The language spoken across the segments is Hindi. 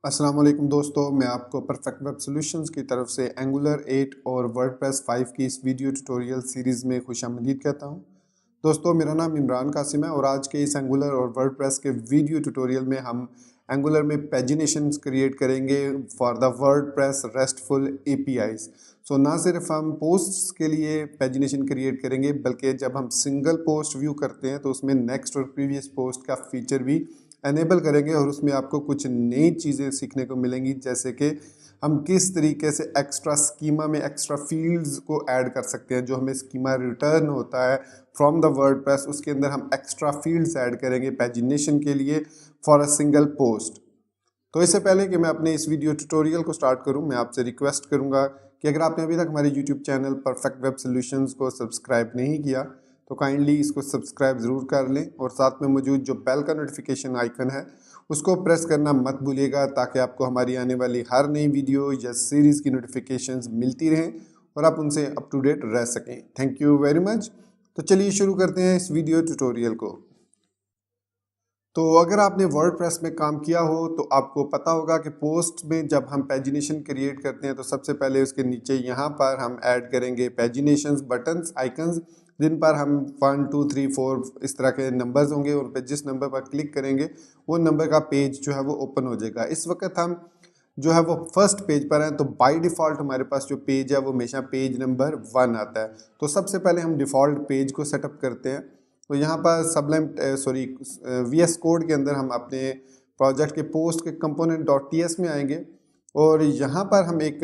अस्सलाम वालेकुम दोस्तों, मैं आपको परफेक्ट वेब सॉल्यूशंस की तरफ से एंगुलर 8 और वर्डप्रेस 5 की इस वीडियो ट्यूटोरियल सीरीज़ में खुशामदीद कहता हूं। दोस्तों, मेरा नाम इमरान कासिम है और आज के इस एंगुलर और वर्डप्रेस के वीडियो ट्यूटोरियल में हम एंगुलर में पैजिनेशंस क्रिएट करेंगे for the WordPress RESTful APIs. So ना सिर्फ हम पोस्ट्स के लिए पैजिनेशन क्रिएट करेंगे, बल्कि जब हम सिंगल पोस्ट व्यू करते हैं तो उसमें नेक्स्ट और प्रीवियस पोस्ट का फीचर भी एनेबल करेंगे और उसमें आपको कुछ नई चीज़ें सीखने को मिलेंगी, जैसे कि हम किस तरीके से एक्स्ट्रा स्कीमा में एक्स्ट्रा फील्ड्स को ऐड कर सकते हैं। जो हमें स्कीमा रिटर्न होता है फ्रॉम द वर्डप्रेस, उसके अंदर हम एक्स्ट्रा फील्ड्स ऐड करेंगे पैजिनेशन के लिए फॉर अ सिंगल पोस्ट। तो इससे पहले कि मैं अपने इस वीडियो ट्यूटोरियल को स्टार्ट करूं, मैं आपसे रिक्वेस्ट करूंगा कि अगर आपने अभी तक हमारे YouTube channel perfect web solutions को सब्सक्राइब नहीं किया तो काइंडली इसको सब्सक्राइब ज़रूर कर लें और साथ में मौजूद जो बेल का नोटिफिकेशन आइकन है उसको प्रेस करना मत भूलिएगा, ताकि आपको हमारी आने वाली हर नई वीडियो या सीरीज़ की नोटिफिकेशंस मिलती रहें और आप उनसे अप टू डेट रह सकें। Thank you very much. तो चलिए शुरू करते हैं इस वीडियो ट्यूटोरियल को। तो अगर आपने वर्डप्रेस में काम किया हो तो आपको पता होगा कि पोस्ट में जब हम पैजिनेशन क्रिएट करते हैं तो सबसे पहले उसके नीचे यहाँ पर हम ऐड करेंगे पैजिनेशंस बटन्स आइकन्स, जिन पर हम 1 2 3 4 इस तरह के नंबर्स होंगे और पे जिस नंबर पर क्लिक करेंगे वो नंबर का पेज जो है वो ओपन हो जाएगा। इस वक्त हम जो है वो फर्स्ट पेज पर हैं, तो बाय डिफ़ॉल्ट हमारे पास जो पेज है वो हमेशा पेज नंबर 1 आता है। तो सबसे पहले हम डिफ़ॉल्ट पेज को सेटअप करते हैं। तो यहाँ पर सबलाइम वीएस कोड के अंदर हम अपने प्रोजेक्ट के पोस्ट के कंपोनेंट डॉट टी एस में आएंगे और यहाँ पर हम एक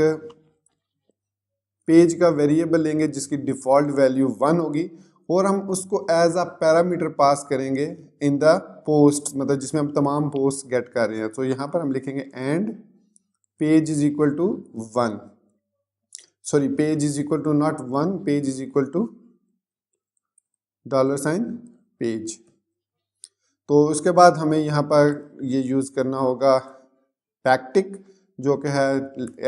पेज का वेरिएबल लेंगे जिसकी डिफ़ॉल्ट वैल्यू 1 होगी और हम उसको एज अ पैरामीटर पास करेंगे इन द पोस्ट, मतलब जिसमें हम तमाम पोस्ट गेट कर रहे हैं। तो यहाँ पर हम लिखेंगे and page is equal to 1, sorry page is equal to not 1, page is equal to $, page. तो उसके बाद हमें यहाँ पर ये यूज़ करना होगा बैकटिक, जो कि है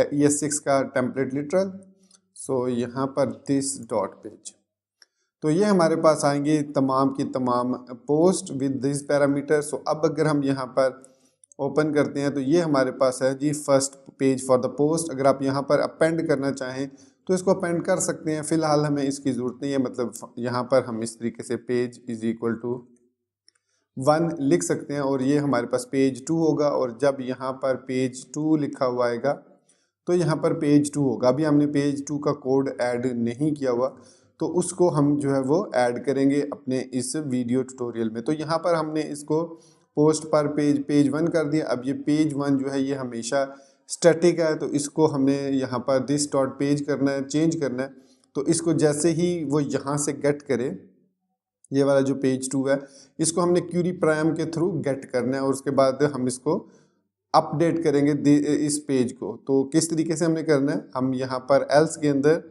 ES6 का टेम्पलेट लिटरल। सो यहाँ पर दिस डॉट पेज, तो ये हमारे पास आएंगे तमाम की तमाम पोस्ट विद दिस पैरामीटर। सो अब अगर हम यहाँ पर ओपन करते हैं तो ये हमारे पास है जी first page for the post. अगर आप यहाँ पर अपेंड करना चाहें तो इसको अपेंड कर सकते हैं, फिलहाल हमें इसकी ज़रूरत नहीं है। मतलब यहाँ पर हम इस तरीके से पेज इज इक्वल टू 1 लिख सकते हैं और ये हमारे पास पेज 2 होगा। और जब यहाँ पर पेज 2 लिखा हुआ आएगा तो यहाँ पर पेज 2 होगा। अभी हमने पेज 2 का कोड ऐड नहीं किया हुआ, तो उसको हम जो है वो ऐड करेंगे अपने इस वीडियो ट्यूटोरियल में। तो यहाँ पर हमने इसको पोस्ट पर पेज 1 कर दिया। अब ये पेज 1 जो है ये हमेशा स्टैटिक है, तो इसको हमने यहाँ पर दिस डॉट पेज करना है, चेंज करना है। तो इसको जैसे ही वो यहाँ से गेट करे, ये वाला जो पेज 2 है इसको हमने क्यूरी प्राइम के थ्रू गेट करना है और उसके बाद हम इसको अपडेट करेंगे इस पेज को। तो किस तरीके से हमने करना है, हम यहाँ पर एल्स के अंदर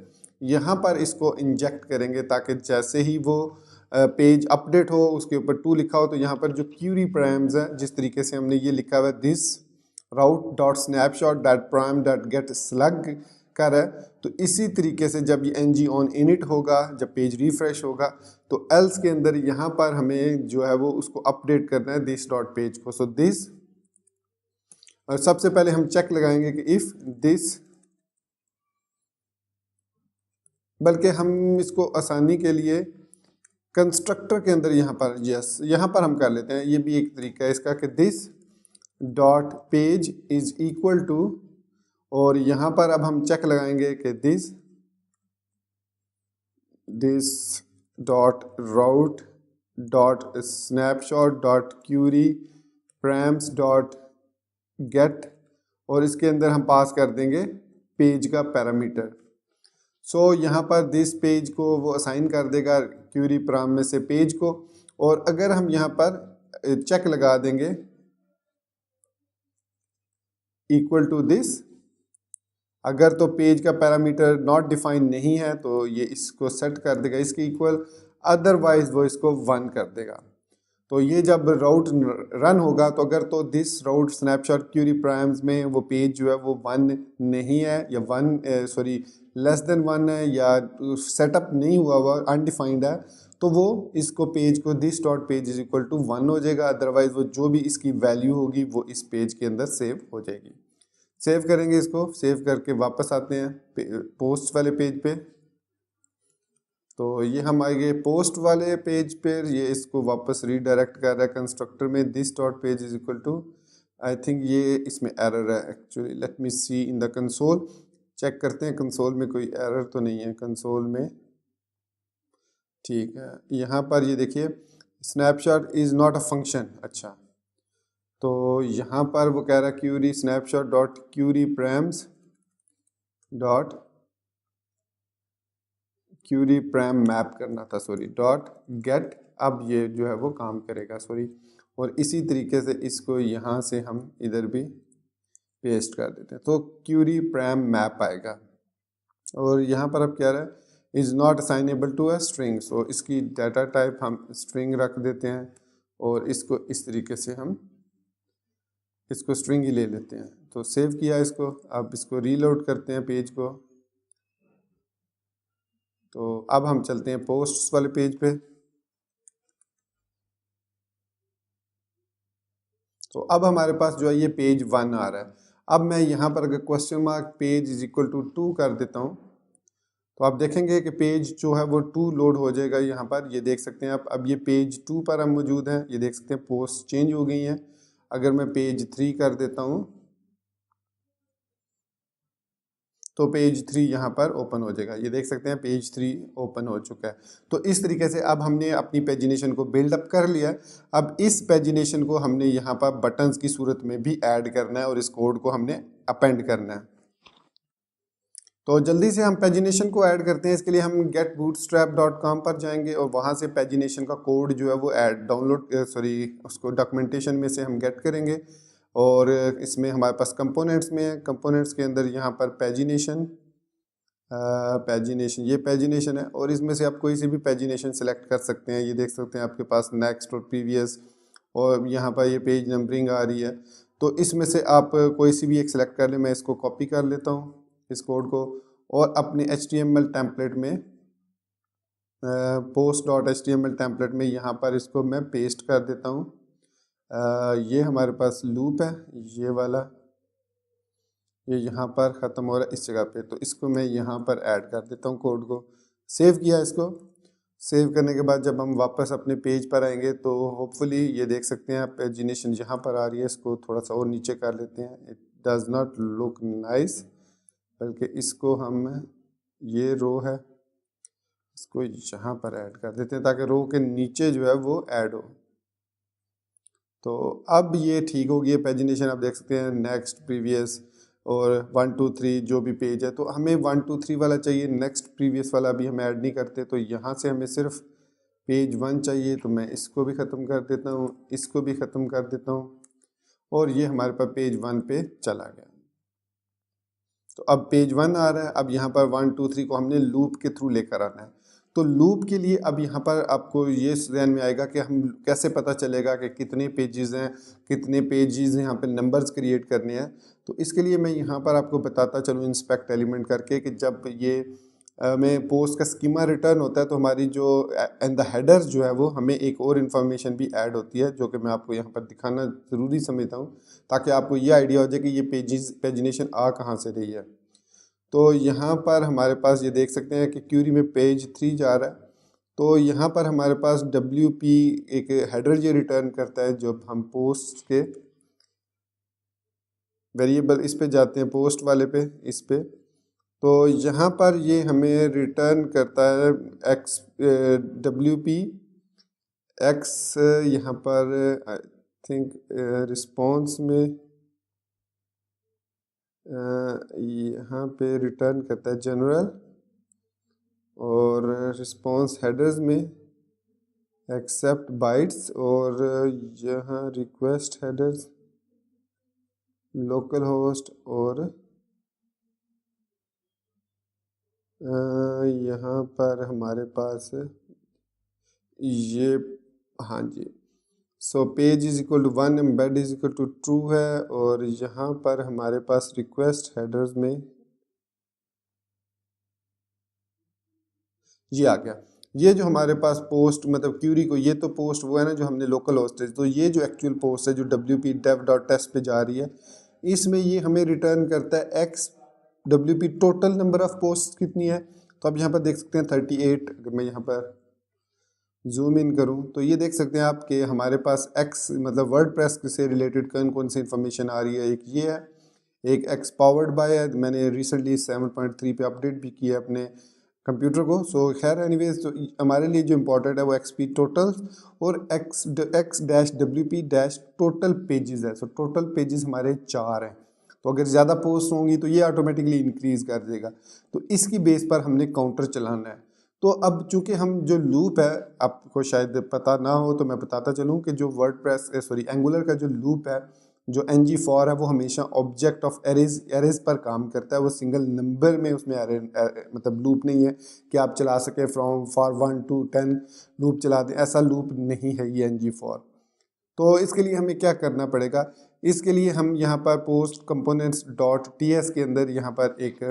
यहाँ पर इसको इंजेक्ट करेंगे, ताकि जैसे ही वो पेज अपडेट हो उसके ऊपर 2 लिखा हो तो यहाँ पर जो क्यूरी प्राइम्स है, जिस तरीके से हमने ये लिखा हुआ है this route dot snapshot dot prime dot gate slug कर है, तो इसी तरीके से जब ये ng ऑन इनिट होगा, जब पेज रिफ्रेश होगा, तो एल्स के अंदर यहाँ पर हमें जो है वो उसको अपडेट करना है दिस डॉट पेज को। सो दिस, और सबसे पहले हम चेक लगाएंगे कि इफ दिस, बल्कि हम इसको आसानी के लिए कंस्ट्रक्टर के अंदर यहाँ पर यहाँ पर हम कर लेते हैं। ये भी एक तरीका है इसका कि this dot page is equal to, और यहाँ पर अब हम चेक लगाएंगे कि this dot route dot snapshot dot query params dot get, और इसके अंदर हम पास कर देंगे पेज का पैरामीटर। सो यहाँ पर दिस पेज को वो असाइन कर देगा क्यूरी प्राइम में से पेज को, और अगर हम यहाँ पर चेक लगा देंगे इक्वल टू दिस, अगर तो पेज का पैरामीटर नॉट डिफाइन नहीं है तो ये इसको सेट कर देगा इसके इक्वल, अदरवाइज वो इसको 1 कर देगा। तो ये जब राउट रन होगा तो अगर तो this route snapshot query params में वो पेज जो है वो 1 नहीं है या 1 लेस देन 1 है या सेटअप नहीं हुआ हुआ अनडिफाइंड है, तो वो इसको पेज को this dot page is equal to 1 हो जाएगा, अदरवाइज वो जो भी इसकी वैल्यू होगी वो इस पेज के अंदर सेव हो जाएगी। सेव करेंगे, इसको सेव करके वापस आते हैं पोस्ट वाले पेज पे। तो ये हम आएंगे पोस्ट वाले पेज पर, ये इसको वापस रीडायरेक्ट कर रहा है कंस्ट्रक्टर में this dot page is equal to, I think ये इसमें एरर है actually, let me see in the console. Check करते हैं कंसोल में कोई एरर तो नहीं है, कंसोल में ठीक है। यहाँ पर ये देखिए snapshot is not a function, अच्छा तो यहाँ पर वो कह रहा है query snapshot dot query params dot query param map करना था, सॉरी डॉट गेट, अब ये जो है वो काम करेगा, सॉरी। और इसी तरीके से इसको यहाँ से हम इधर भी पेस्ट कर देते हैं तो क्यूरी प्रैम मैप आएगा। और यहाँ पर अब क्या रहा है is not assignable to a string, so इसकी डाटा टाइप हम स्ट्रिंग रख देते हैं और इसको इस तरीके से हम इसको स्ट्रिंग ही ले लेते हैं। तो सेव किया इसको, अब इसको रीलोड करते हैं पेज को। तो अब हम चलते हैं पोस्ट्स वाले पेज पे। तो अब हमारे पास जो है ये पेज 1 आ रहा है। अब मैं यहाँ पर अगर question mark page is equal to 2 कर देता हूँ तो आप देखेंगे कि पेज जो है वो 2 लोड हो जाएगा। यहाँ पर ये देख सकते हैं आप, अब ये पेज 2 पर हम मौजूद हैं, ये देख सकते हैं पोस्ट चेंज हो गई हैं। अगर मैं पेज 3 कर देता हूँ तो पेज 3 यहाँ पर ओपन हो जाएगा, ये देख सकते हैं पेज 3 ओपन हो चुका है। तो इस तरीके से अब हमने अपनी पेजिनेशन को बिल्डअप कर लिया। अब इस पेजिनेशन को हमने यहाँ पर बटन्स की सूरत में भी ऐड करना है और इस कोड को हमने अपेंड करना है। तो जल्दी से हम पेजिनेशन को ऐड करते हैं। इसके लिए हम getbootstrap.com पर जाएंगे और वहाँ से पेजिनेशन का कोड जो है वो ऐड डाउनलोड उसको डॉक्यूमेंटेशन में से हम गेट करेंगे। और इसमें हमारे पास कंपोनेंट्स में है, कंपोनेंट्स के अंदर यहाँ पर पेजिनेशन ये पेजिनेशन है और इसमें से आप कोई सी भी पेजिनेशन सेलेक्ट कर सकते हैं। ये देख सकते हैं आपके पास नेक्स्ट और प्रीवियस और यहाँ पर ये पेज नंबरिंग आ रही है। तो इसमें से आप कोई सी भी एक सेलेक्ट कर लें। मैं इसको कॉपी कर लेता हूँ इस कोड को और अपने HTML टेम्पलेट में post.html टेम्पलेट में यहाँ पर इसको मैं पेस्ट कर देता हूँ। ये हमारे पास लूप है, ये वाला, ये यहाँ पर ख़त्म हो रहा है इस जगह पे, तो इसको मैं यहाँ पर ऐड कर देता हूँ कोड को। सेव किया इसको, सेव करने के बाद जब हम वापस अपने पेज पर आएंगे तो होपफुली ये देख सकते हैं आप पेजिनेशन यहाँ पर आ रही है। इसको थोड़ा सा और नीचे कर लेते हैं, it does not look nice, बल्कि इसको हम ये रो है इसको यहाँ पर ऐड कर देते हैं ताकि रो के नीचे जो है वो ऐड हो। तो अब ये ठीक हो गई पेजिनेशन, आप देख सकते हैं नेक्स्ट प्रीवियस और 1 2 3 जो भी पेज है। तो हमें 1 2 3 वाला चाहिए, नेक्स्ट प्रीवियस वाला अभी हम ऐड नहीं करते। तो यहाँ से हमें सिर्फ पेज 1 चाहिए, तो मैं इसको भी ख़त्म कर देता हूँ, इसको भी ख़त्म कर देता हूँ और ये हमारे पास पेज 1 पे चला गया। तो अब पेज 1 आ रहा है। अब यहाँ पर 1 2 3 को हमने लूप के थ्रू लेकर आना है। तो लूप के लिए अब यहाँ पर आपको ये ध्यान में आएगा कि हम कैसे पता चलेगा कि कितने पेजेस हैं, कितने पेजेस यहाँ पे नंबर्स क्रिएट करने हैं। तो इसके लिए मैं यहाँ पर आपको बताता चलूँ इंस्पेक्ट एलिमेंट करके कि जब ये में पोस्ट का स्कीमा रिटर्न होता है तो हमारी जो एंड द हेडर्स जो है वो हमें एक और इन्फॉर्मेशन भी ऐड होती है, जो कि मैं आपको यहाँ पर दिखाना ज़रूरी समझता हूँ ताकि आपको ये आइडिया हो जाए कि ये पेजिनेशन आ कहाँ से रही है। तो यहाँ पर हमारे पास ये देख सकते हैं कि क्यूरी में पेज 3 जा रहा है। तो यहाँ पर हमारे पास WP एक हेडर ये रिटर्न करता है जब हम पोस्ट के वेरिएबल इस पे जाते हैं, पोस्ट वाले पे, इस पे। तो यहाँ पर ये हमें रिटर्न करता है WP X, यहाँ पर आई थिंक रिस्पॉन्स में यहाँ पे रिटर्न करता है जनरल और रिस्पॉन्स हेडर्स में एक्सेप्ट बाइट्स और यहाँ रिक्वेस्ट हेडर्स लोकल होस्ट और यहाँ पर हमारे पास ये, हाँ जी, so page is equal to 1 embed is equal to true है। और यहाँ पर हमारे पास रिक्वेस्ट हेडर्स में ये आ गया। ये जो हमारे पास पोस्ट मतलब क्यूरी को, ये तो पोस्ट वो है ना जो हमने लोकल होस्ट है, तो ये जो एक्चुअल पोस्ट है जो wp dev.test पे जा रही है, इसमें ये हमें रिटर्न करता है x wp total number of post कितनी है। तो अब यहाँ पर देख सकते हैं 38। अगर मैं यहाँ पर जूम इन करूँ तो ये देख सकते हैं आप कि हमारे पास एक्स मतलब वर्डप्रेस से रिलेटेड कौन कौन सी इन्फॉर्मेशन आ रही है। एक ये है, एक एक्स पावर्ड बाय है, मैंने रिसेंटली 7.3 पे अपडेट भी किया अपने कंप्यूटर को। सो खैर एनीवेज, तो हमारे लिए जो इम्पोर्टेंट है वो एक्सपी टोटल और X dash wp dash total pages है। सो टोटल पेजेस हमारे 4 हैं, तो अगर ज़्यादा पोस्ट होंगी तो ये ऑटोमेटिकली इंक्रीज कर देगा। तो इसकी बेस पर हमने काउंटर चलाना है। तो अब चूंकि हम जो लूप है, आपको शायद पता ना हो तो मैं बताता चलूँ कि जो वर्डप्रेस एंगुलर का जो लूप है, जो ng4 है, वो हमेशा ऑब्जेक्ट ऑफ एरेज पर काम करता है। वो सिंगल नंबर में उसमें मतलब लूप नहीं है कि आप चला सके फ्रॉम फॉर 1 to 10 लूप चला दें, ऐसा लूप नहीं है ये ng4। तो इसके लिए हमें क्या करना पड़ेगा, इसके लिए हम यहाँ पर पोस्ट कंपोनेंट्स डॉट ts के अंदर यहाँ पर एक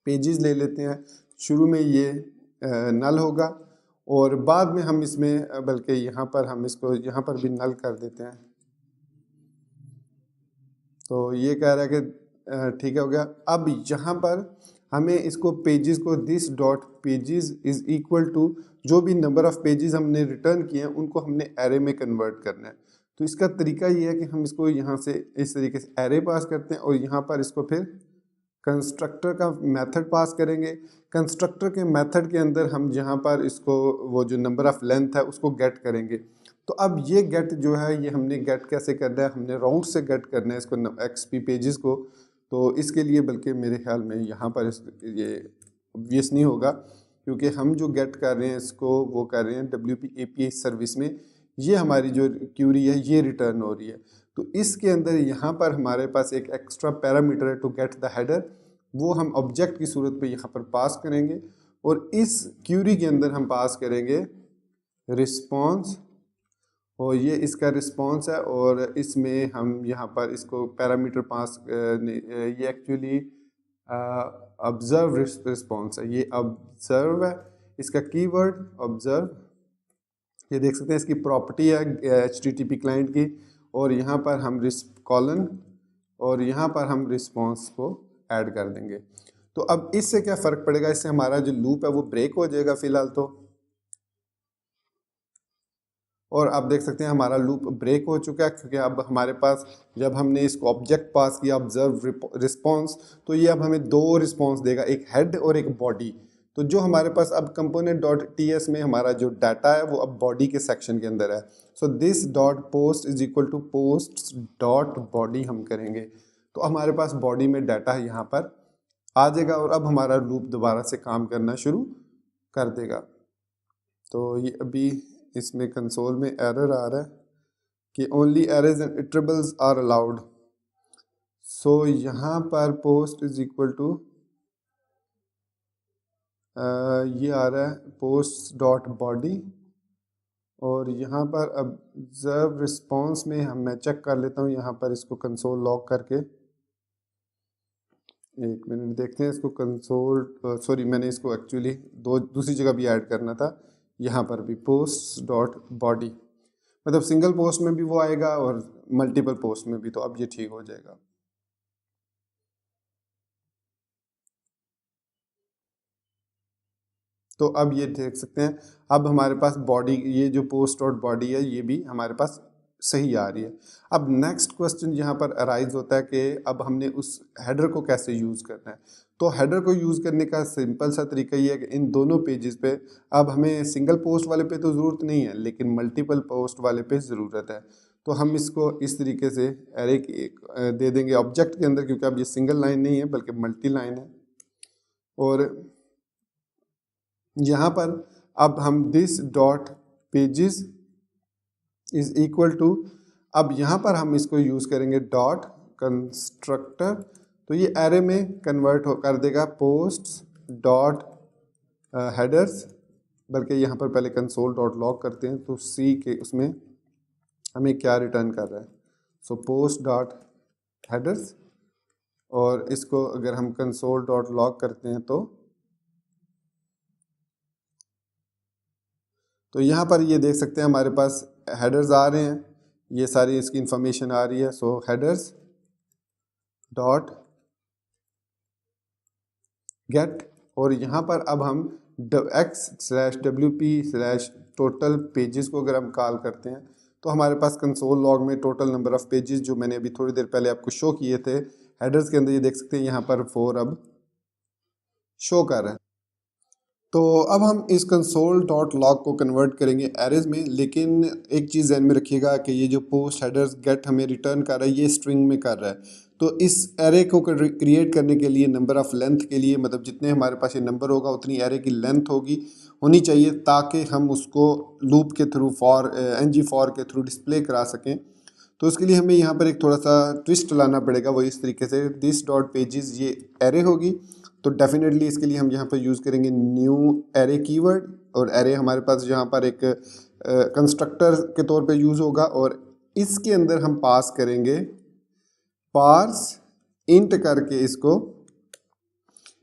पेजेस ले लेते हैं। शुरू में ये नल होगा और बाद में हम इसमें बल्कि यहाँ पर हम इसको यहाँ पर भी नल कर देते हैं। तो ये कह रहा है कि ठीक है हो गया। अब यहाँ पर हमें इसको पेजेस को this dot pages is equal to जो भी नंबर ऑफ पेजेस हमने रिटर्न किए हैं उनको हमने एरे में कन्वर्ट करना है। तो इसका तरीका ये है कि हम इसको यहाँ से इस तरीके से एरे पास करते हैं और यहाँ पर इसको फिर कंस्ट्रक्टर का मेथड पास करेंगे। कंस्ट्रक्टर के मेथड के अंदर हम जहाँ पर इसको वो जो नंबर ऑफ लेंथ है उसको गेट करेंगे। तो अब ये गेट जो है ये हमने गेट कैसे करना है, हमने राउंड से गेट करना है इसको एक्सपी पेजेस को। तो इसके लिए बल्कि मेरे ख्याल में यहाँ पर ये ऑब्वियस नहीं होगा क्योंकि हम जो गेट कर रहे हैं इसको वो कर रहे हैं WP API सर्विस में। ये हमारी जो क्यूरी है ये रिटर्न हो रही है। तो इसके अंदर यहाँ पर हमारे पास एक एक्स्ट्रा पैरामीटर है टू गेट द हेडर, वो हम ऑब्जेक्ट की सूरत पे यहाँ पर पास करेंगे और इस क्यूरी के अंदर हम पास करेंगे रिस्पॉन्स और ये इसका रिस्पॉन्स है। और इसमें हम यहाँ पर इसको पैरामीटर पास ये एक्चुअली ऑब्जर्व रिस्पॉन्स है, ये ऑब्जर्व है इसका कीवर्ड ऑब्जर्व। ये देख सकते हैं इसकी प्रॉपर्टी है HTTP क्लाइंट की। और यहाँ पर हम कॉलन और यहाँ पर हम रिस्पॉन्स को ऐड कर देंगे। तो अब इससे क्या फ़र्क पड़ेगा, इससे हमारा जो लूप है वो ब्रेक हो जाएगा फ़िलहाल तो। और आप देख सकते हैं हमारा लूप ब्रेक हो चुका है क्योंकि अब हमारे पास जब हमने इसको ऑब्जेक्ट पास किया ऑब्जर्व रिस्पॉन्स, तो ये अब हमें 2 रिस्पॉन्स देगा, एक हेड और एक बॉडी। तो जो हमारे पास अब कंपोनेंट डॉट ts में हमारा जो डाटा है वो अब बॉडी के सेक्शन के अंदर है। So this dot post is equal to post dot body हम करेंगे तो हमारे पास बॉडी में डाटा यहाँ पर आ जाएगा और अब हमारा लूप दोबारा से काम करना शुरू कर देगा। तो ये अभी इसमें कंसोल में एरर आ रहा है कि only arrays and iterables are allowed. So यहाँ पर पोस्ट इज इक्वल टू ये आ रहा है पोस्ट डॉट बॉडी और यहाँ पर ऑब्जर्व रिस्पॉन्स में मैं चेक कर लेता हूँ यहाँ पर इसको कंसोल लॉग करके। एक मिनट देखते हैं इसको कंसोल सॉरी मैंने इसको एक्चुअली दूसरी जगह भी ऐड करना था। यहाँ पर भी पोस्ट डॉट बॉडी मतलब सिंगल पोस्ट में भी वो आएगा और मल्टीपल पोस्ट में भी, तो अब ये ठीक हो जाएगा। तो अब ये देख सकते हैं अब हमारे पास बॉडी ये जो पोस्ट डॉट बॉडी है ये भी हमारे पास सही आ रही है। अब नेक्स्ट क्वेश्चन यहाँ पर अराइज होता है कि अब हमने उस हेडर को कैसे यूज़ करना है। तो हेडर को यूज़ करने का सिंपल सा तरीका ये है कि इन दोनों पेजेस पे अब हमें सिंगल पोस्ट वाले पे तो ज़रूरत नहीं है लेकिन मल्टीपल पोस्ट वाले पे ज़रूरत है। तो हम इसको इस तरीके से एरे दे देंगे ऑब्जेक्ट के अंदर क्योंकि अब ये सिंगल लाइन नहीं है बल्कि मल्टी लाइन है। और यहाँ पर अब हम this dot pages is equal to अब यहाँ पर हम इसको यूज़ करेंगे डॉट कंस्ट्रक्टर। तो ये एरे में कन्वर्ट कर देगा पोस्ट डॉट हेडर्स, बल्कि यहाँ पर पहले कंसोल डॉट लॉग करते हैं तो सी के उसमें हमें क्या रिटर्न कर रहा है। सो पोस्ट डॉट हेडर्स और इसको अगर हम कंसोल डॉट लॉग करते हैं तो तो यहाँ पर ये देख सकते हैं हमारे पास हेडर्स आ रहे हैं, ये सारी इसकी इंफॉर्मेशन आ रही है। सो हेडर्स डॉट गेट, और यहाँ पर अब हम x/wp/total पेजेस को अगर हम कॉल करते हैं तो हमारे पास कंसोल लॉग में टोटल नंबर ऑफ पेजेस जो मैंने अभी थोड़ी देर पहले आपको शो किए थे हेडर्स के अंदर, ये देख सकते हैं यहाँ पर 4 अब शो कर रहा है। तो अब हम इस कंसोल डॉट लॉग को कन्वर्ट करेंगे एरेज में, लेकिन एक चीज़ ध्यान में रखिएगा कि ये जो पोस्ट हेडर्स गेट हमें रिटर्न कर रहा है ये स्ट्रिंग में कर रहा है। तो इस एरे को क्रिएट करने के लिए नंबर ऑफ लेंथ के लिए, मतलब जितने हमारे पास ये नंबर होगा उतनी एरे की लेंथ होनी चाहिए, ताकि हम उसको लूप के थ्रू ng for के थ्रू डिस्प्ले करा सकें। तो उसके लिए हमें यहाँ पर एक थोड़ा सा ट्विस्ट लाना पड़ेगा, वो इस तरीके से दिस डॉट पेजेस ये एरे होगी। तो डेफिनेटली इसके लिए हम यहाँ पर यूज़ करेंगे न्यू एरे कीवर्ड, और एरे हमारे पास यहाँ पर एक कंस्ट्रक्टर के तौर पे यूज़ होगा, और इसके अंदर हम पास करेंगे पार्स इंट करके इसको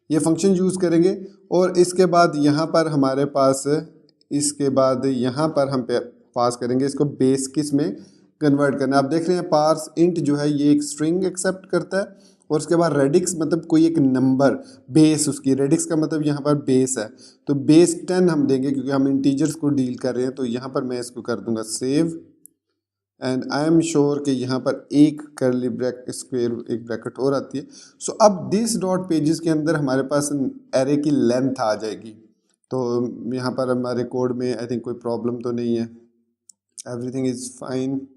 ये फंक्शन यूज़ करेंगे। और इसके बाद यहाँ पर हमारे पास यहाँ पर हम पास करेंगे इसको बेस किस में कन्वर्ट करना है। आप देख रहे हैं पार्स इंट जो है ये एक स्ट्रिंग एक्सेप्ट करता है, और उसके बाद रेडिक्स मतलब कोई एक नंबर, बेस उसकी रेडिक्स का मतलब यहाँ पर बेस है, तो बेस 10 हम देंगे क्योंकि हम इंटीजर्स को डील कर रहे हैं। तो यहाँ पर मैं इसको कर दूंगा save, and I am sure कि यहाँ पर एक करली एक ब्रैकेट और आती है। सो अब दिस डॉट पेजेस के अंदर हमारे पास एरे की लेंथ आ जाएगी। तो यहाँ पर हमारे कोड में आई थिंक कोई प्रॉब्लम तो नहीं है, एवरीथिंग इज़ फाइन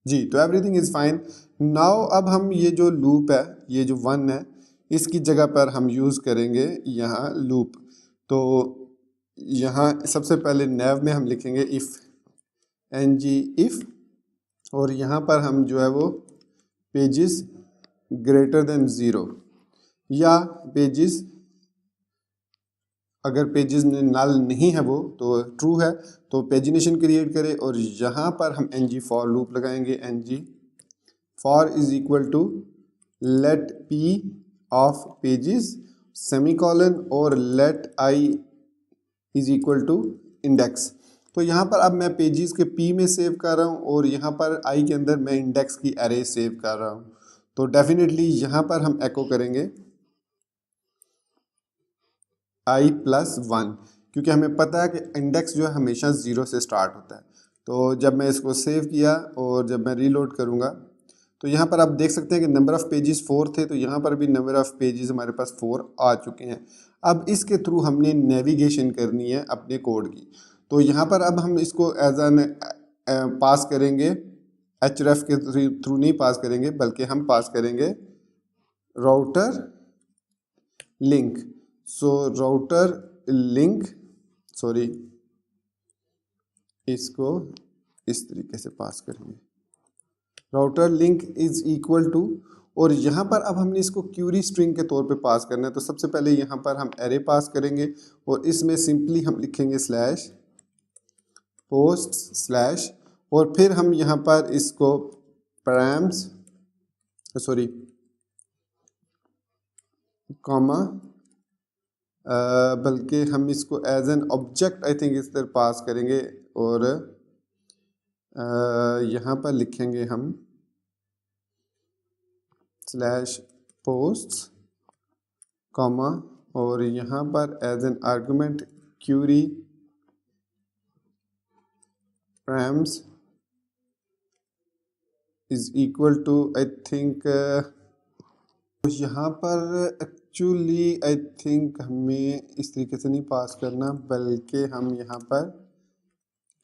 जी। तो एवरीथिंग इज़ फाइन नाउ। अब हम ये जो लूप है, ये जो 1 है, इसकी जगह पर हम यूज़ करेंगे यहाँ लूप। तो यहाँ सबसे पहले नैव में हम लिखेंगे इफ़ ng इफ़, और यहाँ पर हम जो है वो पेजेस ग्रेटर देन 0 या पेजेस, अगर पेजेस में नल नहीं है वो तो ट्रू है, तो पेजिनेशन क्रिएट करें। और यहाँ पर हम ng फॉर लूप लगाएंगे, ng for is equal to let p of pages semicolon और let i is equal to index. तो यहाँ पर अब मैं पेजेस के p में सेव कर रहा हूँ, और यहाँ पर i के अंदर मैं इंडेक्स की एरे सेव कर रहा हूँ। तो डेफिनेटली यहाँ पर हम एको करेंगे i+1, क्योंकि हमें पता है कि इंडेक्स जो है हमेशा 0 से स्टार्ट होता है। तो जब मैं इसको सेव किया और जब मैं रीलोड करूँगा तो यहाँ पर आप देख सकते हैं कि नंबर ऑफ़ पेजेस 4 थे, तो यहाँ पर भी नंबर ऑफ़ पेजेस हमारे पास 4 आ चुके हैं। अब इसके थ्रू हमने नेविगेशन करनी है अपने कोड की। तो यहाँ पर अब हम इसको एज एन पास करेंगे, href के थ्रू नहीं पास करेंगे, बल्कि हम पास करेंगे router link. So router link, sorry, इसको इस तरीके से पास करेंगे, router link is equal to, और यहाँ पर अब हमने इसको क्यूरी स्ट्रिंग के तौर पे पास करना है। तो सबसे पहले यहाँ पर हम एरे पास करेंगे, और इसमें सिंपली हम लिखेंगे स्लैश पोस्ट स्लैश, और फिर हम यहाँ पर इसको पैराम्स कॉमा, बल्कि हम इसको as an object I think इस तरह पास करेंगे, और यहाँ पर लिखेंगे हम स्लैश पोस्ट कॉमा, और यहाँ पर as an argument query params is equal to I think, यहाँ पर एक्चुअली आई थिंक हमें इस तरीके से नहीं पास करना, बल्कि हम यहाँ पर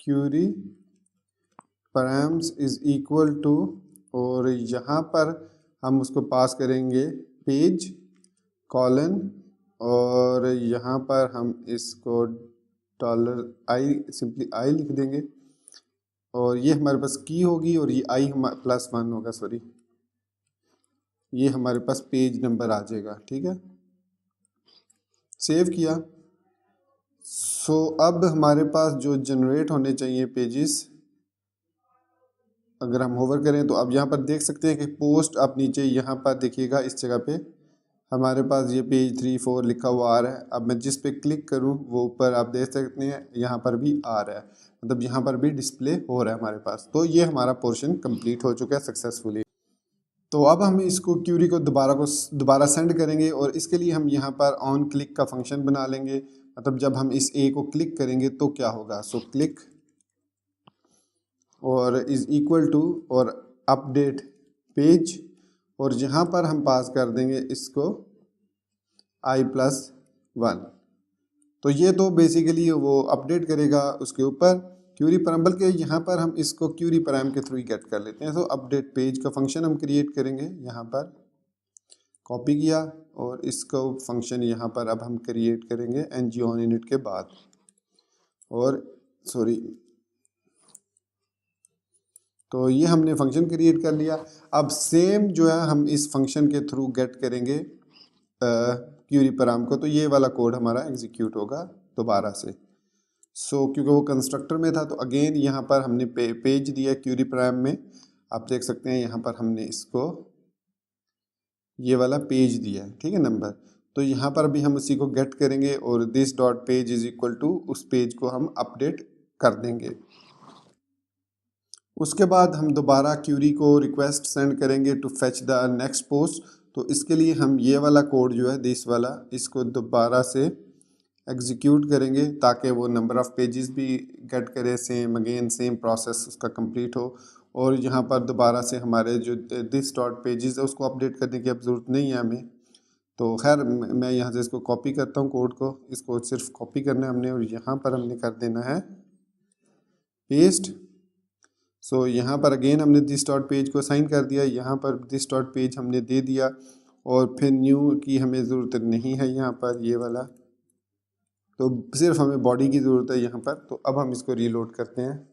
query params is equal to, और यहाँ पर हम उसको पास करेंगे पेज कॉलन, और यहाँ पर हम इसको $i सिंपली i लिख देंगे, और ये हमारे पास की होगी, और ये i+1 होगा, सॉरी, ये हमारे पास पेज नंबर आ जाएगा। ठीक है, सेव किया। सो अब हमारे पास जो जनरेट होने चाहिए पेजेस, अगर हम होवर करें तो अब यहाँ पर देख सकते हैं कि पोस्ट, आप नीचे यहाँ पर देखिएगा इस जगह पे हमारे पास ये पेज 3 4 लिखा हुआ आ रहा है। अब मैं जिस पे क्लिक करूँ वो ऊपर आप देख सकते हैं यहाँ पर भी आ रहा है, मतलब यहाँ पर भी डिस्प्ले हो रहा है हमारे पास। तो ये हमारा पोर्शन कंप्लीट हो चुका है सक्सेसफुली। तो अब हम इसको क्यूरी को दोबारा सेंड करेंगे, और इसके लिए हम यहाँ पर ऑन क्लिक का फंक्शन बना लेंगे। मतलब जब हम इस ए को क्लिक करेंगे तो क्या होगा, सो क्लिक और इज इक्वल टू और अपडेट पेज, और यहाँ पर हम पास कर देंगे इसको i+1। तो ये तो बेसिकली वो अपडेट करेगा उसके ऊपर क्यूरी पैराम, बल्कि यहाँ पर हम इसको क्यूरी पैराम के थ्रू ही गेट कर लेते हैं। तो अपडेट पेज का फंक्शन हम क्रिएट करेंगे, यहाँ पर कॉपी किया, और इसको फंक्शन यहाँ पर अब हम क्रिएट करेंगे ng on init के बाद। और सॉरी, तो ये हमने फंक्शन क्रिएट कर लिया। अब सेम जो है हम इस फंक्शन के थ्रू गेट करेंगे क्यूरी पैराम को, तो ये वाला कोड हमारा एग्जीक्यूट होगा दोबारा से। क्योंकि वो कंस्ट्रक्टर में था, तो अगेन यहाँ पर हमने पेज दिया क्यूरी पैराम में। आप देख सकते हैं यहाँ पर हमने इसको ये वाला पेज दिया है, ठीक है, नंबर। तो यहाँ पर भी हम उसी को गेट करेंगे, और this dot page is equal to उस पेज को हम अपडेट कर देंगे। उसके बाद हम दोबारा क्यूरी को रिक्वेस्ट सेंड करेंगे to fetch the next post. तो इसके लिए हम ये वाला कोड जो है दिस वाला, इसको दोबारा से एग्जीक्यूट करेंगे ताकि वो नंबर ऑफ़ पेजेस भी गेट करे, सेम अगेन सेम प्रोसेस उसका कंप्लीट हो। और यहाँ पर दोबारा से हमारे जो दिस डॉट पेजेस है उसको अपडेट करने की अब ज़रूरत नहीं है हमें। तो खैर मैं यहाँ से इसको कॉपी करता हूँ कोड को, इसको सिर्फ कॉपी करना है हमने, और यहाँ पर हमने कर देना है पेस्ट। यहाँ पर अगेन हमने दिस डॉट पेज को असाइन कर दिया, यहाँ पर दिस डॉट पेज हमने दे दिया, और फिर न्यू की हमें ज़रूरत नहीं है यहाँ पर ये वाला, तो सिर्फ हमें बॉडी की ज़रूरत है यहाँ पर। तो अब हम इसको रीलोड करते हैं।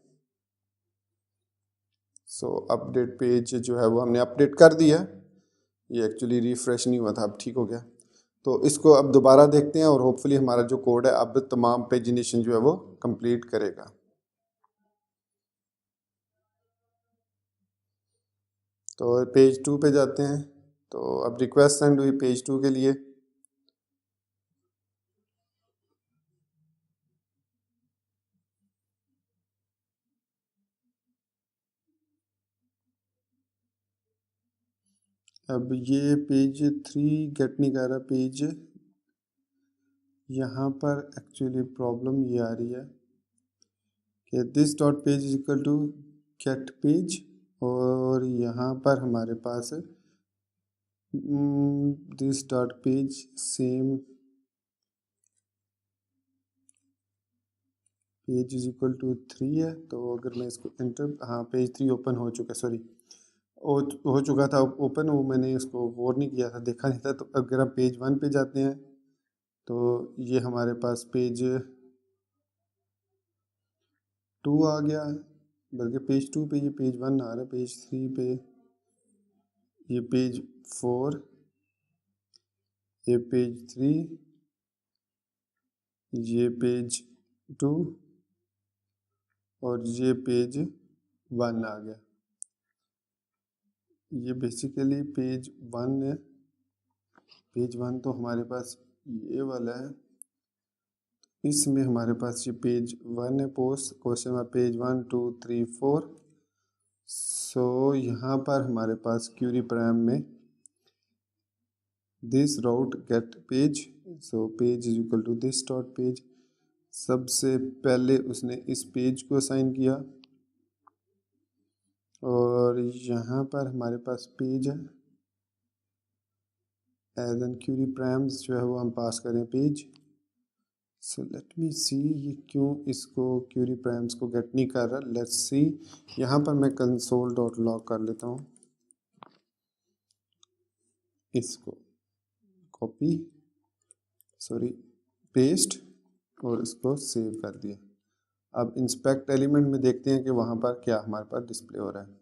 अपडेट पेज जो है वो हमने अपडेट कर दिया, ये एक्चुअली रिफ़्रेश नहीं हुआ था, अब ठीक हो गया। तो इसको अब दोबारा देखते हैं, और होपफुली हमारा जो कोड है अब तमाम पेजिनेशन जो है वो कंप्लीट करेगा। तो पेज 2 पे जाते हैं। तो अब रिक्वेस्ट सेंड हुई पेज 2 के लिए। अब ये पेज 3 गेट नहीं कर रहा पेज, यहाँ पर एक्चुअली प्रॉब्लम ये आ रही है कि this dot page is equal to get page, और यहाँ पर हमारे पास this dot page same page is equal to 3 है। तो अगर मैं इसको एंटर, हाँ पेज 3 ओपन हो चुका है, सॉरी हो चुका था ओपन, वो मैंने इसको वॉर नहीं किया था, देखा नहीं था। तो अगर हम पेज 1 पे जाते हैं तो ये हमारे पास पेज 2 आ गया है, बल्कि पेज 2 पे ये पेज 1 आ रहा है, पेज 3 पे ये पेज 4, ये पेज 3, ये पेज 2, और ये पेज 1 आ गया। ये बेसिकली पेज 1 है। पेज 1 तो हमारे पास ये वाला है, इसमें हमारे पास ये पेज 1 है, पोस्ट क्वेश्चन में पेज 1 2 3 4। यहाँ पर हमारे पास क्यूरी पैराम में this route get page, page is equal to this dot page. सबसे पहले उसने इस पेज को असाइन किया, और यहाँ पर हमारे पास पेज है एज एन क्यूरी पैराम्स जो है वो हम पास करें पेज। लेट मी सी ये क्यों इसको क्यूरी पैराम्स को गेट नहीं कर रहा। लेट्स सी, यहाँ पर मैं कंसोल डॉट लॉग कर लेता हूँ, इसको कॉपी पेस्ट, और इसको सेव कर दिया। अब इंस्पेक्ट एलिमेंट में देखते हैं कि वहाँ पर क्या हमारे पास डिस्प्ले हो रहा है।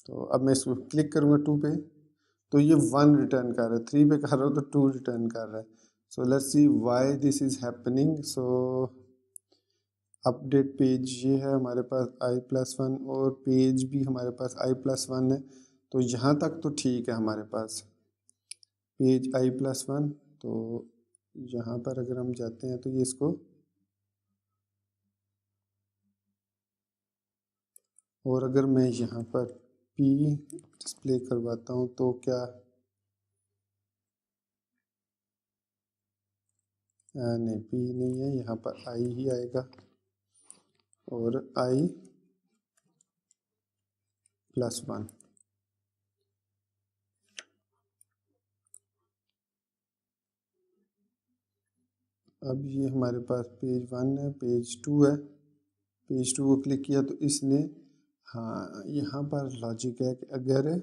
तो अब मैं इसको क्लिक करूँगा 2 पे, तो ये 1 रिटर्न कर रहा है, 3 पे कर रहा हूँ तो 2 रिटर्न कर रहा है। Let's see why this is happening. Update page ये है हमारे पास i+1 और पेज भी हमारे पास i+1 है। तो यहाँ तक तो ठीक है हमारे पास पेज i+1। तो यहाँ पर अगर हम जाते हैं तो ये इसको और अगर मैं यहाँ पर p डिस्प्ले करवाता हूँ तो क्या नहीं p नहीं है, यहाँ पर i ही आएगा और i+1। अब ये हमारे पास पेज 1 है, पेज 2 है। पेज 2 को क्लिक किया तो इसने, हाँ यहाँ पर लॉजिक है कि अगर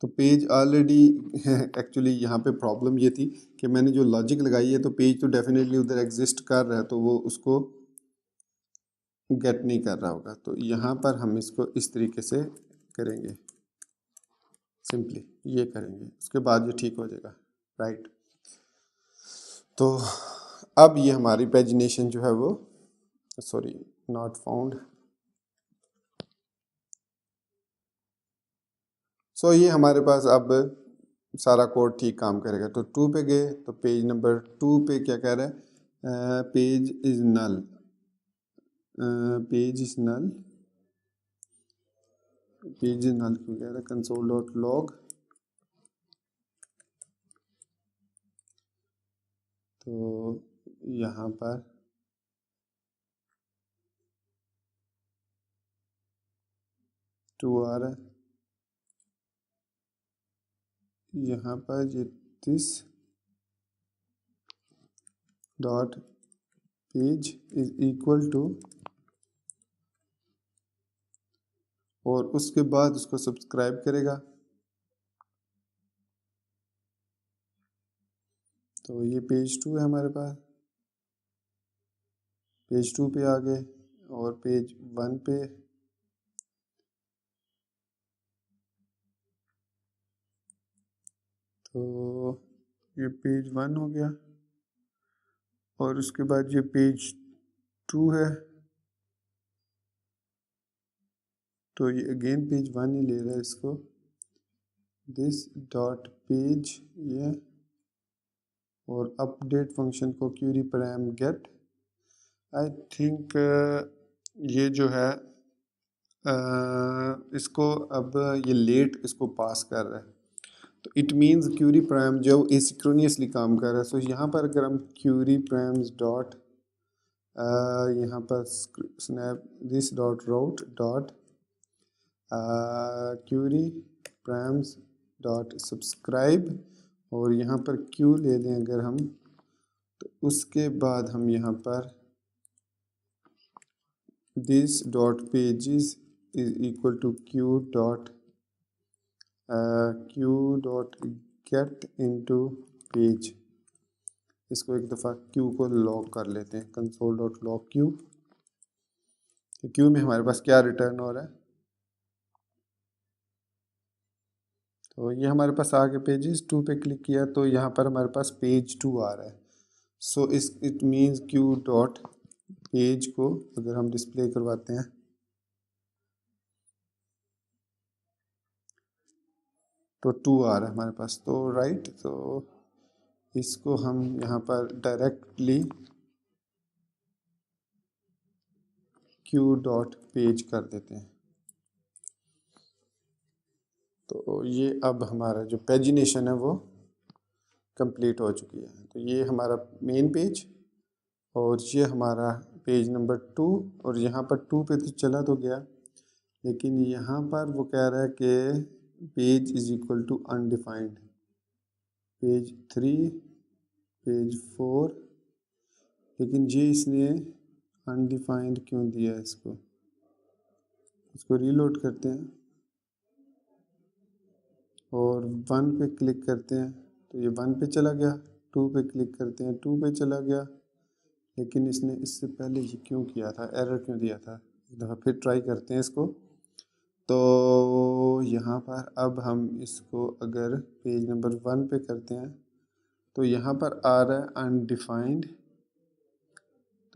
तो पेज ऑलरेडी एक्चुअली यहाँ पे प्रॉब्लम ये थी कि मैंने जो लॉजिक लगाई है तो पेज तो डेफिनेटली उधर एग्जिस्ट कर रहा है, तो वो उसको गेट नहीं कर रहा होगा। तो यहाँ पर हम इसको इस तरीके से करेंगे, सिंपली ये करेंगे, उसके बाद ये ठीक हो जाएगा, राइट। तो अब ये हमारी पेजिनेशन जो है वो, सॉरी नॉट फाउंड, सो ये हमारे पास अब सारा कोड ठीक काम करेगा। तो 2 पे गए तो पेज नंबर 2 पे क्या कह रहा है, page is null, page is null, page is null क्यों कह रहा है, कंसोल डॉट लॉग। तो यहाँ पर टू आ रहा है, यहाँ पर ये this dot page is equal to, और उसके बाद उसको सब्सक्राइब करेगा। तो ये पेज 2 है हमारे पास, पेज 2 पे आ गए और पेज 1 पे, तो ये पेज 1 हो गया और उसके बाद ये पेज 2 है, तो ये अगेन पेज 1 ही ले रहा है इसको, दिस डॉट पेज ये, और अपडेट फंक्शन को query param get. I think ये जो है इसको अब ये लेट इसको पास कर रहा है, तो इट मीन्स क्यूरी प्राइम जो एसिक्रोनियसली काम कर रहा है। सो यहाँ पर अगर हम क्यूरी प्राइम्स डॉट यहाँ पर snap this dot route dot Curie primes dot subscribe, और यहाँ पर क्यू ले लें अगर हम, तो उसके बाद हम यहाँ पर this dot pages is equal to Q dot get into page, इसको एक दफ़ा क्यू को लॉक कर लेते हैं, console dot log Q. Q में हमारे पास क्या रिटर्न हो रहा है, तो ये हमारे पास आ गया पेजेस 2 पे क्लिक किया तो यहाँ पर हमारे पास पेज 2 आ रहा है। सो इस it means Q dot page को अगर हम डिस्प्ले करवाते हैं तो 2 आ रहा है हमारे पास, तो राइट। तो इसको हम यहाँ पर डायरेक्टली क्यू डॉट पेज कर देते हैं। तो ये अब हमारा जो पेजिनेशन है वो कंप्लीट हो चुकी है। तो ये हमारा मेन पेज और ये हमारा पेज नंबर 2, और यहाँ पर 2 पे तो चला तो गया, लेकिन यहाँ पर वो कह रहा है कि page is equal to undefined, page 3, page 4, लेकिन ये इसने अनडिफाइंड क्यों दिया है इसको रीलोड करते हैं और 1 पे क्लिक करते हैं तो ये 1 पे चला गया, 2 पे क्लिक करते हैं 2 पे चला गया, लेकिन इसने इससे पहले ये क्यों किया था, एरर क्यों दिया था। एक दफ़ा फिर ट्राई करते हैं इसको। तो यहाँ पर अब हम इसको अगर पेज नंबर 1 पे करते हैं तो यहाँ पर आ रहा है अनडिफाइंड,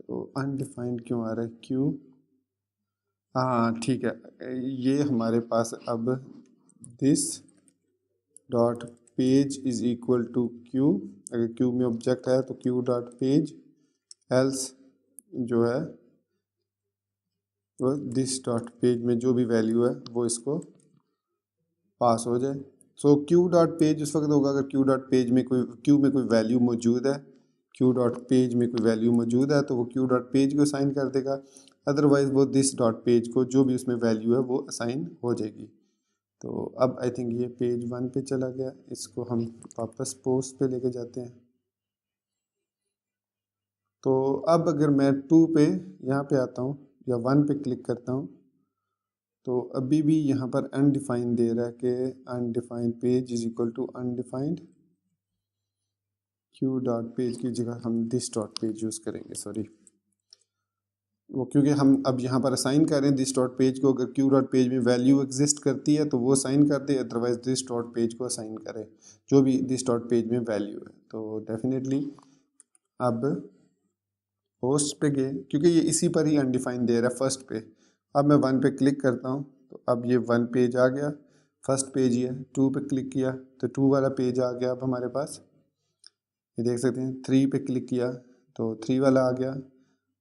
तो अनडिफाइंड क्यों आ रहा है क्यू, हाँ ठीक है, ये हमारे पास अब this dot page is equal to Q, अगर क्यू में ऑब्जेक्ट है तो क्यू डॉट पेज, एल्स जो है वो दिस डॉट पेज में जो भी वैल्यू है वो इसको पास हो जाए। सो क्यू डॉट पेज उस वक्त होगा अगर क्यू डॉट पेज में कोई क्यू में कोई वैल्यू मौजूद है, क्यू डॉट पेज में कोई वैल्यू मौजूद है तो वो क्यू डॉट पेज को असाइन कर देगा, अदरवाइज वो दिस डॉट पेज को जो भी उसमें वैल्यू है वो असाइन हो जाएगी। तो अब आई थिंक ये पेज 1 पे चला गया, इसको हम वापस पोस्ट पे लेके जाते हैं। तो अब अगर मैं 2 पे यहाँ पे आता हूँ या 1 पे क्लिक करता हूँ तो अभी भी यहाँ पर अनडिफाइंड दे रहा है कि undefined page is equal to undefined Q dot page की जगह हम दिस डॉट पेज यूज़ करेंगे, सॉरी वो क्योंकि हम अब यहाँ पर असाइन कर रहे हैं दिस डॉट पेज को, अगर क्यू डॉट पेज में वैल्यू एग्जिस्ट करती है तो वो असाइन कर दे, अदरवाइज दिस डॉट पेज को असाइन करे जो भी दिस डॉट पेज में वैल्यू है। तो डेफिनेटली अब पोस्ट पे गए क्योंकि ये इसी पर ही अनडिफाइंड दे रहा है फर्स्ट पे, अब मैं 1 पे क्लिक करता हूँ तो अब ये 1 पेज आ गया, फर्स्ट पेज ही है। 2 पे क्लिक किया तो 2 वाला पेज आ गया अब हमारे पास, ये देख सकते हैं। 3 पे क्लिक किया तो 3 वाला आ गया,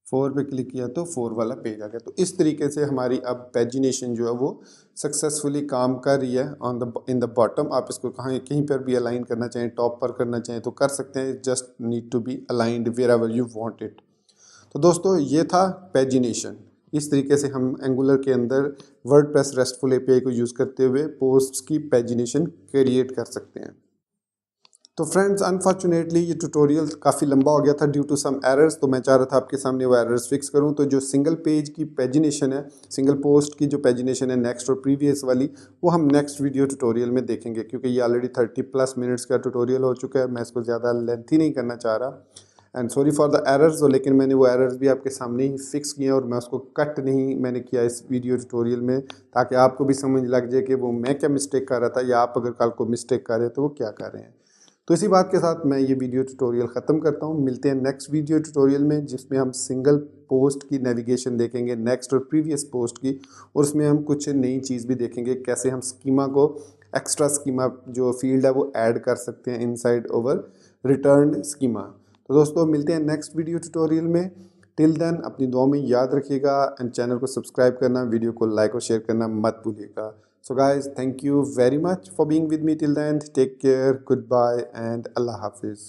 4 पे क्लिक किया तो 4 वाला पेज आ गया। तो इस तरीके से हमारी अब पेजिनेशन जो है वो सक्सेसफुली काम कर रही है on the in the bottom. आप इसको कहीं पर भी अलाइन करना चाहें, टॉप पर करना चाहें तो कर सकते हैं, just need to be aligned wherever you want it. तो दोस्तों ये था पेजिनेशन, इस तरीके से हम एंगुलर के अंदर वर्डप्रेस रेस्टफुल एपीआई को यूज़ करते हुए पोस्ट्स की पेजिनेशन क्रिएट कर सकते हैं। तो फ्रेंड्स अनफॉर्चुनेटली ये ट्यूटोरियल काफ़ी लंबा हो गया था ड्यू टू सम एरर्स, तो मैं चाह रहा था आपके सामने वो एरर्स फिक्स करूं। तो जो सिंगल पेज की पेजिनेशन है, सिंगल पोस्ट की जो पेजिनेशन है नेक्स्ट और प्रीवियस वाली, वो हम नेक्स्ट वीडियो ट्यूटोरियल में देखेंगे क्योंकि ये ऑलरेडी 30+ मिनट्स का ट्यूटोरियल हो चुका है, मैं इसको ज़्यादा लेंथी नहीं करना चाह रहा। And sorry for the errors, लेकिन मैंने वो एरर्स भी आपके सामने ही फिक्स किए और मैं उसको कट नहीं मैंने किया इस वीडियो ट्यूटोरियल में, ताकि आपको भी समझ लग जाए कि वो मैं क्या मिस्टेक कर रहा था या आप अगर कल को मिस्टेक कर रहे हैं तो वो क्या कर रहे हैं। तो इसी बात के साथ मैं ये वीडियो ट्यूटोरियल ख़त्म करता हूँ। मिलते हैं नेक्स्ट वीडियो ट्यूटोरियल में जिसमें हम सिंगल पोस्ट की नेविगेशन देखेंगे, नेक्स्ट और प्रीवियस पोस्ट की, और उसमें हम कुछ नई चीज़ भी देखेंगे, कैसे हम स्कीमा को एक्स्ट्रा स्कीमा जो फील्ड है वो ऐड कर सकते हैं इनसाइड ओवर रिटर्न स्कीमा। तो दोस्तों मिलते हैं नेक्स्ट वीडियो ट्यूटोरियल में। टिल देन अपनी दुआ में याद रखिएगा एंड चैनल को सब्सक्राइब करना, वीडियो को लाइक और शेयर करना मत भूलिएगा। So guys, thank you very much for being with me till the end. Take care, goodbye and Allah Hafiz.